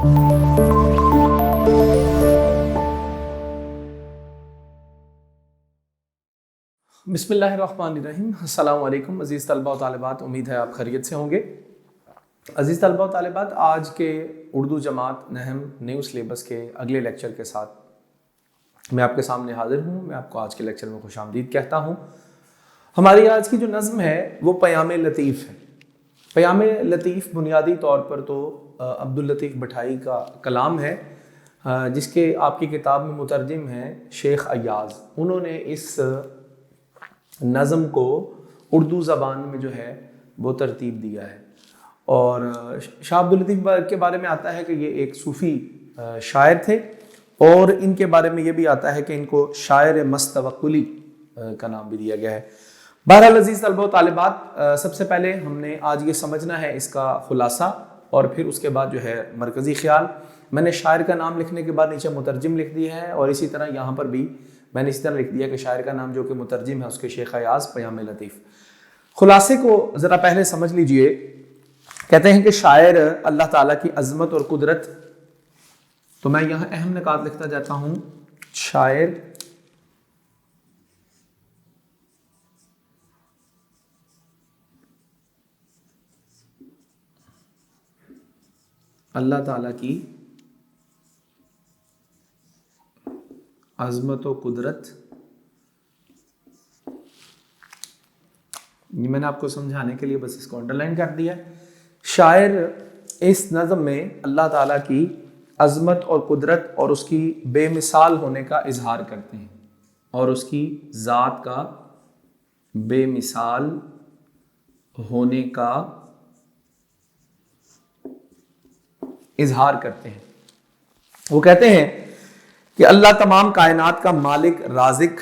बिस्मिल्लाहिर्रहमानिर्रहीम। अस्सलाम वालेकुम अज़ीज़ तलबा व तालिबात, उम्मीद है आप खैरियत से होंगे। अज़ीज़ तलबा व तालिबात, आज के उर्दू जमात नहम न्यू सिलेबस के अगले लेक्चर के साथ मैं आपके सामने हाज़िर हूँ। मैं आपको आज के लेक्चर में खुशामदीद कहता हूँ। हमारी आज की जो नज़्म है वो पयाम लतीफ़ है। पयाम लतीफ़ बुनियादी तौर पर तो अब्दुल लतीफ़ भटाई का कलाम है, जिसके आपकी किताब में मुतरजिम हैं शेख अय्याज़। उन्होंने इस नज़म को उर्दू ज़बान में जो है वो तरतीब दिया है। और शाह अब्दुल लतीफ़ के बारे में आता है कि ये एक सूफ़ी शायर थे, और इनके बारे में ये भी आता है कि इनको शायर मस्तवक्कुली का नाम भी दिया गया है। बहरहाल अज़ीज़ तलबा व तालिबात, सबसे पहले हमने आज ये समझना है इसका खुलासा, और फिर उसके बाद जो है मरकज़ी ख़्याल। मैंने शायर का नाम लिखने के बाद नीचे मुतरजिम लिख दिया है, और इसी तरह यहाँ पर भी मैंने इसी तरह लिख दिया कि शायर का नाम जो कि मुतरजिम है उसके शेख अय्याज़ पयाम लतीफ़। खुलासे को ज़रा पहले समझ लीजिए। कहते हैं कि शायर अल्लाह ताला की अज़मत और कुदरत, तो मैं यहाँ अहम निकात लिखता जाता हूँ। शायर अल्लाह ताला की अज़मत व कुदरत, ये मैंने आपको समझाने के लिए बस इसको अंडरलाइन कर दिया। शायर इस नज़म में अल्लाह ताला की अज़मत और कुदरत और उसकी बेमिसाल होने का इजहार करते हैं, और उसकी ज़ात का बेमिसाल होने का इजहार करते हैं। वो कहते हैं कि अल्लाह तमाम कायनात का मालिक राज़िक,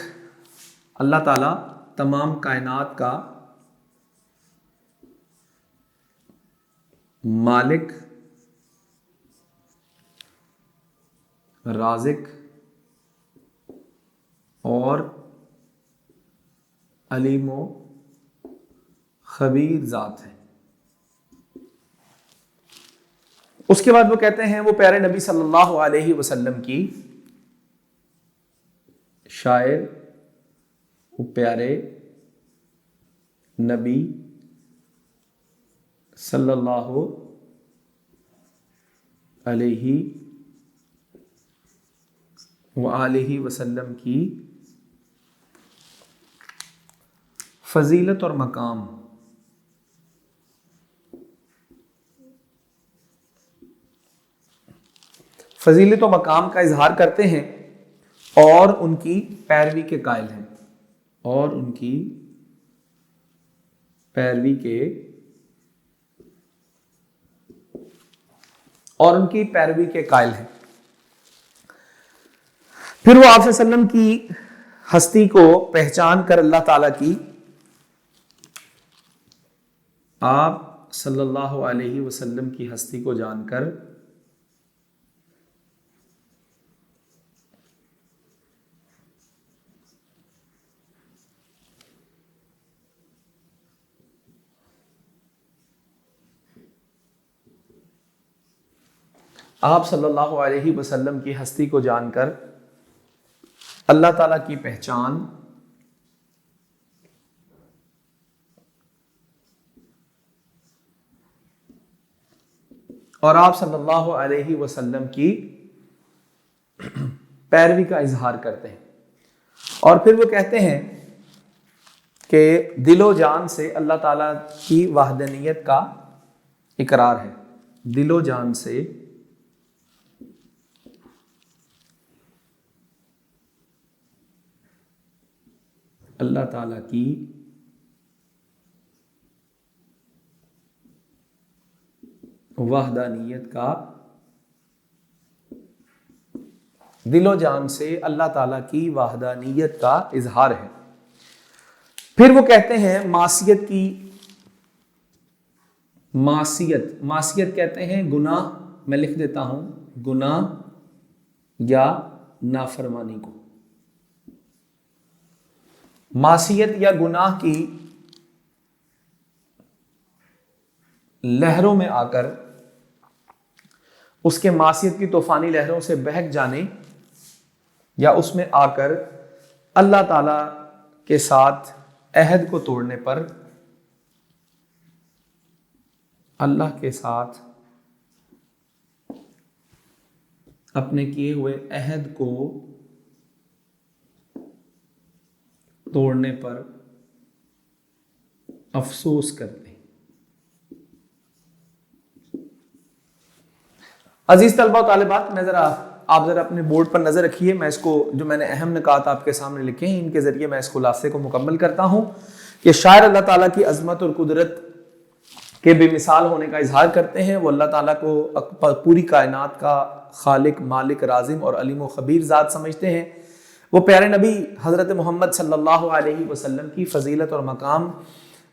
अल्लाह ताला तमाम कायनात का मालिक राज़िक और अलीम व खबीर ज़ात है। उसके बाद वो कहते हैं वो प्यारे नबी सल्लल्लाहु अलैहि वसल्लम की शायर, वो प्यारे नबी सल्लल्लाहु अलैहि वसल्लम की फजीलत और मकाम, फजीलत और मकाम का इजहार करते हैं, और उनकी पैरवी के कायल हैं, और उनकी पैरवी के कायल हैं। फिर वो आप सल्लम की हस्ती को पहचान कर अल्लाह ताला की, आप सल्लल्लाहु अलैहि वसल्लम की हस्ती को जानकर आप सल्लल्लाहु अलैहि वसल्लम की हस्ती को जानकर अल्लाह ताला की पहचान और आप सल्लल्लाहु अलैहि वसल्लम की पैरवी का इजहार करते हैं। और फिर वो कहते हैं कि दिलो जान से अल्लाह ताला की वहदनियत का इकरार है। दिलो जान से अल्लाह ताला की वहदानियत का, दिलो जान से अल्लाह ताला की वहदानियत का इजहार है। फिर वो कहते हैं मासियत की, मासियत कहते हैं गुनाह, मैं लिख देता हूं गुनाह या नाफरमानी को। मासियत या गुनाह की लहरों में आकर اس کے मासियत की तूफानी लहरों से बहक जाने या उसमें आकर अल्लाह ताला के साथ अहद को तोड़ने पर, अल्लाह के साथ अपने किए हुए अहद को तोड़ने पर अफसोस करते हैं। अजीज तलबा तालिबात, आप जरा अपने बोर्ड पर नजर रखिए। मैं इसको, जो मैंने अहम निकात आपके सामने लिखे हैं, इनके जरिए मैं इस खुलासे को मुकम्मल करता हूं कि शायर अल्लाह ताला की अजमत और कुदरत के बेमिसाल होने का इजहार करते हैं। वो अल्लाह ताला को पूरी कायनात का खालिक, मालिक, राजिम और अलीम व खबीर ज़ात समझते हैं। वो प्यारे नबी हज़रत मोहम्मद सल्लल्लाहु अलैहि वसल्लम की फ़जीलत और मकाम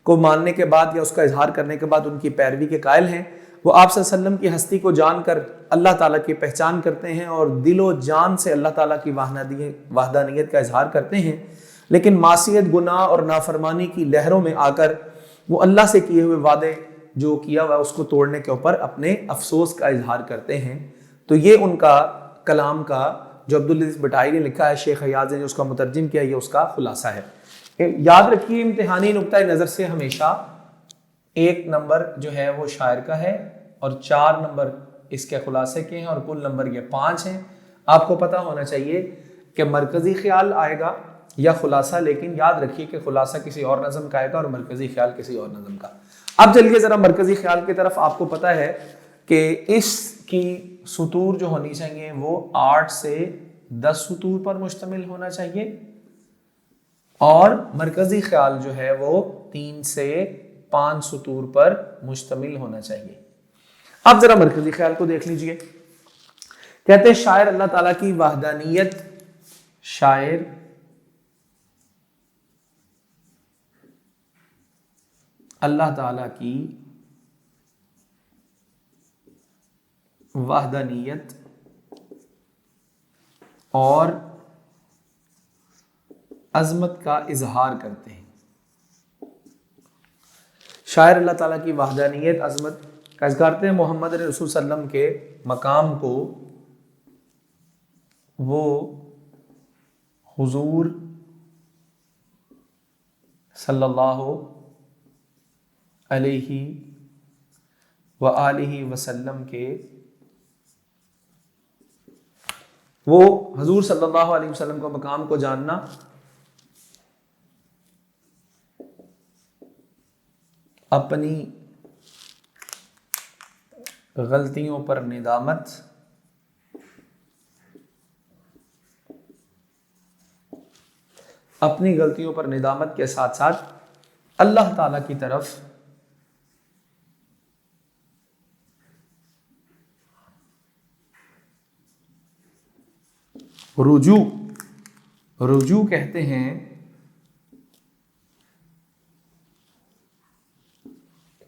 को मानने के बाद या उसका इजहार करने के बाद उनकी पैरवी के कायल हैं। वो आप सल्लल्लाहु अलैहि वसल्लम की हस्ती को जानकर अल्लाह ताला की पहचान करते हैं और दिलो जान से अल्लाह ताला की वहदानियत का इजहार करते हैं, लेकिन मासियत, गुनाह और नाफरमानी की लहरों में आकर वो अल्लाह से किए हुए वादे जो किया हुआ उसको तोड़ने के ऊपर अपने अफसोस का इजहार करते हैं। तो ये उनका कलाम का जो अब्दुल लतीफ़ बटाई ने लिखा है, शेख अयाज ने जो उसका मुतरजिम किया, ये उसका खुलासा है। याद रखिए, इम्तिहानी नुक्ता नज़र से हमेशा 1 नंबर जो है वो शायर का है और 4 नंबर इसके खुलासे के हैं और कुल नंबर ये 5 हैं। आपको पता होना चाहिए कि मरकज़ी ख्याल आएगा या खुलासा, लेकिन याद रखिए कि खुलासा किसी और नज़म का आएगा और मरकज़ी ख्याल किसी और नज़म का। अब चलिए ज़रा मरकज़ी ख्याल की तरफ। आपको पता है कि इसकी सुतूर जो होनी चाहिए वो 8 से 10 सुतूर पर मुश्तमिल होना चाहिए और मरकज़ी ख्याल जो है वो 3 से 5 सुतूर पर मुश्तमिल होना चाहिए। अब जरा मरकज़ी ख्याल को देख लीजिए। कहते हैं शायर अल्लाह ताला की वहदानियत, शायर अल्लाह ताला की वहदानियत और अजमत का इजहार करते हैं। शायर अल्लाह ताला की वहदानियत, अजमत का इजहार करते हैं। मोहम्मद रसूल सल्लम के मकाम को वो हुजूर सल्लल्लाहु अलैहि व आलिहि वसल्लम के, वो हुजूर सल्लल्लाहु अलैहि वसल्लम के मकाम को जानना, अपनी गलतियों पर निदामत, अपनी गलतियों पर निदामत के साथ साथ अल्लाह ताला की तरफ रुजू कहते हैं,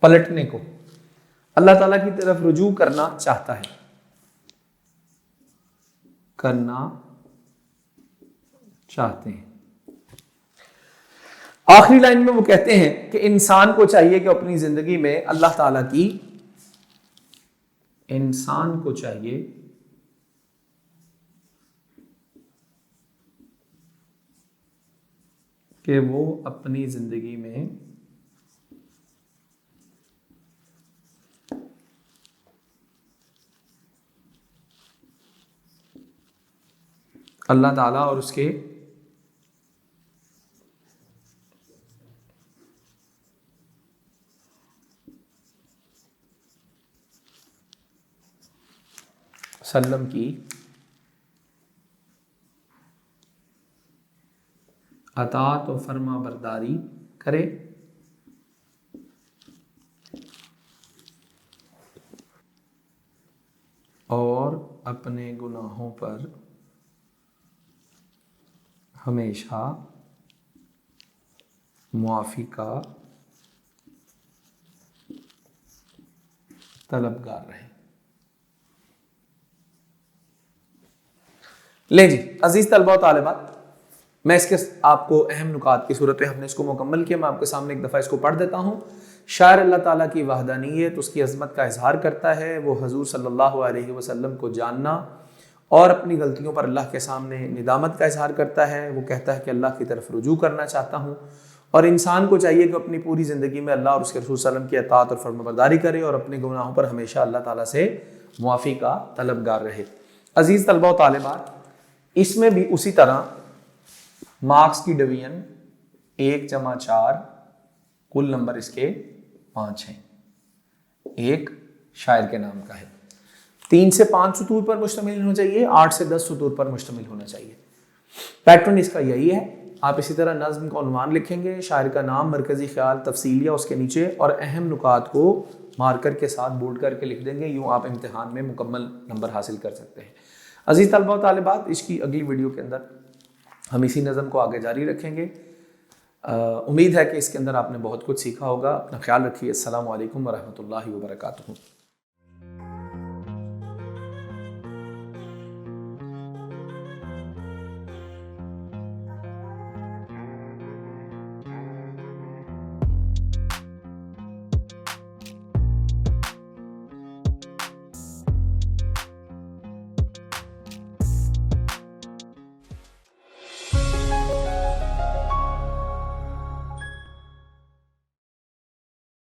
पलटने को। अल्लाह ताला की तरफ रुजू करना चाहता है, करना चाहते हैं। आखिरी लाइन में वो कहते हैं कि इंसान को चाहिए कि अपनी जिंदगी में अल्लाह ताला की, इंसान को चाहिए कि वो अपनी जिंदगी में अल्लाह ताला और उसके सल्लम की अताअत और फरमा बरदारी करे और अपने गुनाहों पर हमेशा मुआफ़ी का तलबगार रहे। ले जी अजीज तलबा और तालिबात, मैं इसके आप को अहम नुकात की सूरत में हमने इसको मुकम्मल किया, मैं आपके सामने एक दफ़ा इसको पढ़ देता हूँ। शायर अल्लाह ताला की वहदानियत, उसकी अज़मत का इजहार करता है। वो हजूर सल्लल्लाहु अलैहि वसल्लम को जानना और अपनी गलतियों पर अल्लाह के सामने निदामत का इजहार करता है। वो कहता है कि अल्लाह की तरफ रुजू करना चाहता हूँ, और इंसान को चाहिए कि अपनी पूरी ज़िंदगी में अल्लाह और उसके रसूल सल्लल्लाहु अलैहि वसल्लम की अताअत और फर्माबरदारी करे और अपने गुनाहों पर हमेशा अल्लाह ताला से मुआफ़ी का तलबगार रहे। अज़ीज़ तलबा व तालिबात, इसमें भी उसी तरह मार्क्स की डिवीजन 1+4, कुल नंबर इसके 5 हैं। एक शायर के नाम का है, 3 से 5 सतूर पर मुश्तमिल होना चाहिए, 8 से 10 सतूर पर मुश्तमिल होना चाहिए। पैटर्न इसका यही है। आप इसी तरह नज़्म का उन्वान लिखेंगे, शायर का नाम, मरकज़ी ख्याल, तफसीलिया उसके नीचे, और अहम नुकात को मार्कर के साथ बोल्ड करके लिख देंगे। यूँ आप इम्तिहान में मुकम्मल नंबर हासिल कर सकते हैं। अज़ीज़ तलबा व तालिबात, इसकी अगली वीडियो के अंदर हम इसी नज़म को आगे जारी रखेंगे। उम्मीद है कि इसके अंदर आपने बहुत कुछ सीखा होगा। अपना ख्याल रखिए। अस्सलामु अलैकुम व रहमतुल्लाहि व बरकातुहू।